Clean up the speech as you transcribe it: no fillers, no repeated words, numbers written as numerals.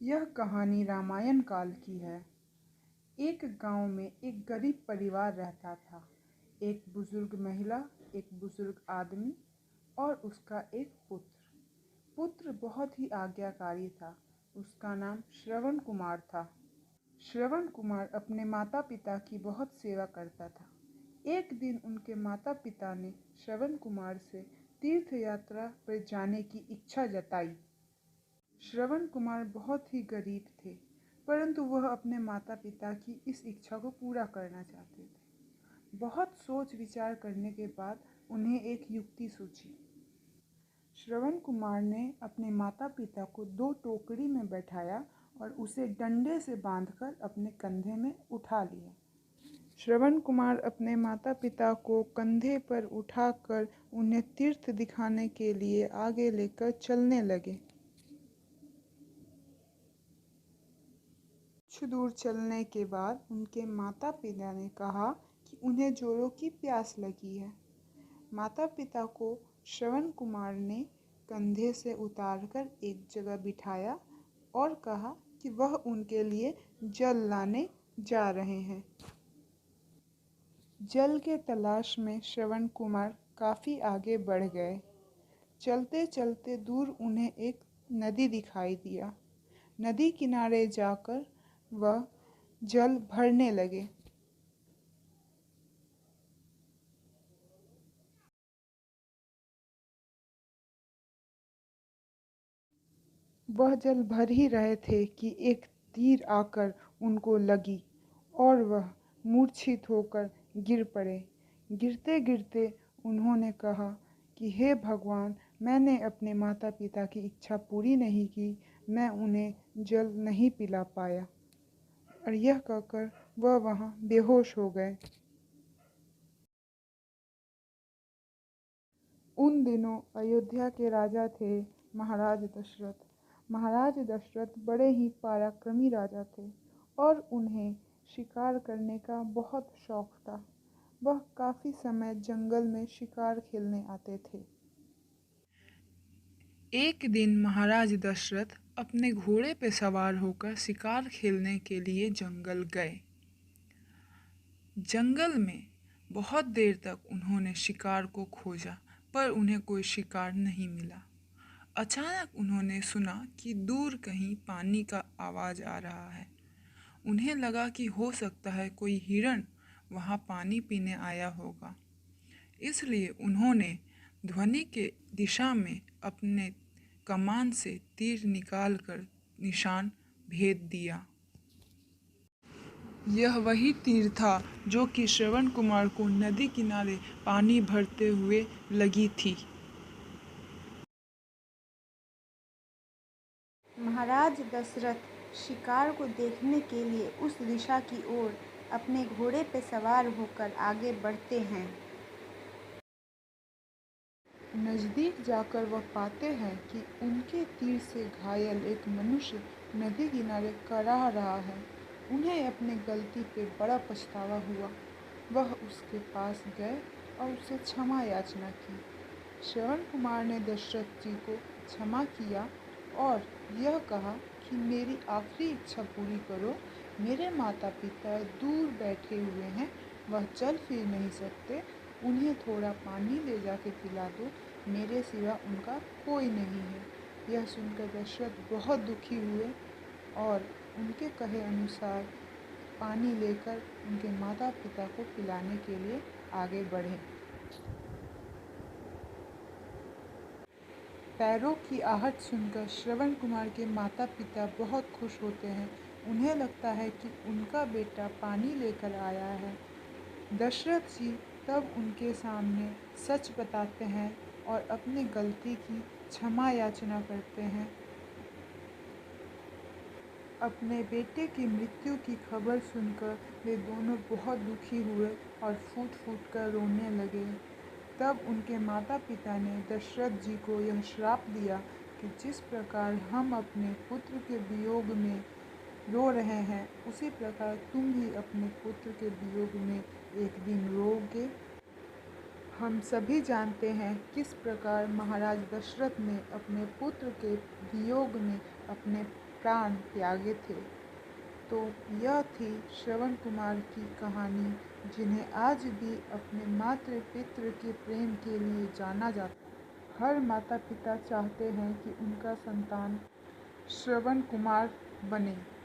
यह कहानी रामायण काल की है। एक गांव में एक गरीब परिवार रहता था। एक बुजुर्ग महिला, एक बुजुर्ग आदमी और उसका एक पुत्र। पुत्र बहुत ही आज्ञाकारी था। उसका नाम श्रवण कुमार था। श्रवण कुमार अपने माता पिता की बहुत सेवा करता था। एक दिन उनके माता पिता ने श्रवण कुमार से तीर्थ यात्रा पर जाने की इच्छा जताई। श्रवण कुमार बहुत ही गरीब थे, परंतु वह अपने माता पिता की इस इच्छा को पूरा करना चाहते थे। बहुत सोच विचार करने के बाद उन्हें एक युक्ति सूझी। श्रवण कुमार ने अपने माता पिता को 2 टोकरी में बैठाया और उसे डंडे से बांधकर अपने कंधे में उठा लिया। श्रवण कुमार अपने माता पिता को कंधे पर उठाकर उन्हें तीर्थ दिखाने के लिए आगे लेकर चलने लगे। कुछ दूर चलने के बाद उनके माता पिता ने कहा कि उन्हें जोरों की प्यास लगी है। माता पिता को श्रवण कुमार ने कंधे से उतारकर एक जगह बिठाया और कहा कि वह उनके लिए जल लाने जा रहे हैं। जल के तलाश में श्रवण कुमार काफ़ी आगे बढ़ गए। चलते चलते दूर उन्हें एक नदी दिखाई दिया। नदी किनारे जाकर वह जल भरने लगे। वह जल भर ही रहे थे कि एक तीर आकर उनको लगी और वह मूर्छित होकर गिर पड़े। गिरते गिरते उन्होंने कहा कि हे भगवान, मैंने अपने माता पिता की इच्छा पूरी नहीं की, मैं उन्हें जल नहीं पिला पाया। और यह कहकर वह वहाँ बेहोश हो गए। उन दिनों अयोध्या के राजा थे महाराज दशरथ। महाराज दशरथ बड़े ही पराक्रमी राजा थे और उन्हें शिकार करने का बहुत शौक था। वह काफ़ी समय जंगल में शिकार खेलने आते थे। एक दिन महाराज दशरथ अपने घोड़े पर सवार होकर शिकार खेलने के लिए जंगल गए। जंगल में बहुत देर तक उन्होंने शिकार को खोजा, पर उन्हें कोई शिकार नहीं मिला। अचानक उन्होंने सुना कि दूर कहीं पानी का आवाज़ आ रहा है। उन्हें लगा कि हो सकता है कोई हिरण वहाँ पानी पीने आया होगा। इसलिए उन्होंने ध्वनि के दिशा में अपने कमान से तीर निकालकर निशान भेद दिया। यह वही तीर था जो कि श्रवण कुमार को नदी किनारे पानी भरते हुए लगी थी। महाराज दशरथ शिकार को देखने के लिए उस दिशा की ओर अपने घोड़े पर सवार होकर आगे बढ़ते हैं। नज़दीक जाकर वह पाते हैं कि उनके तीर से घायल एक मनुष्य नदी किनारे कराह रहा है। उन्हें अपनी गलती पे बड़ा पछतावा हुआ। वह उसके पास गए और उससे क्षमा याचना की। श्रवण कुमार ने दशरथ जी को क्षमा किया और यह कहा कि मेरी आखिरी इच्छा पूरी करो। मेरे माता पिता दूर बैठे हुए हैं, वह चल फिर नहीं सकते, उन्हें थोड़ा पानी ले जाके पिला दो, मेरे सिवा उनका कोई नहीं है। यह सुनकर दशरथ बहुत दुखी हुए और उनके कहे अनुसार पानी लेकर उनके माता पिता को पिलाने के लिए आगे बढ़े। पैरों की आहट सुनकर श्रवण कुमार के माता पिता बहुत खुश होते हैं। उन्हें लगता है कि उनका बेटा पानी लेकर आया है। दशरथ जी तब उनके सामने सच बताते हैं और अपनी गलती की क्षमा याचना करते हैं। अपने बेटे की मृत्यु की खबर सुनकर वे दोनों बहुत दुखी हुए और फूट फूट कर रोने लगे। तब उनके माता पिता ने दशरथ जी को यह श्राप दिया कि जिस प्रकार हम अपने पुत्र के वियोग में रो रहे हैं, उसी प्रकार तुम भी अपने पुत्र के वियोग में एक दिन रोओगे। हम सभी जानते हैं किस प्रकार महाराज दशरथ ने अपने पुत्र के वियोग में अपने प्राण त्यागे थे। तो यह थी श्रवण कुमार की कहानी, जिन्हें आज भी अपने मातृ पितृ के प्रेम के लिए जाना जाता है। हर माता पिता चाहते हैं कि उनका संतान श्रवण कुमार बने।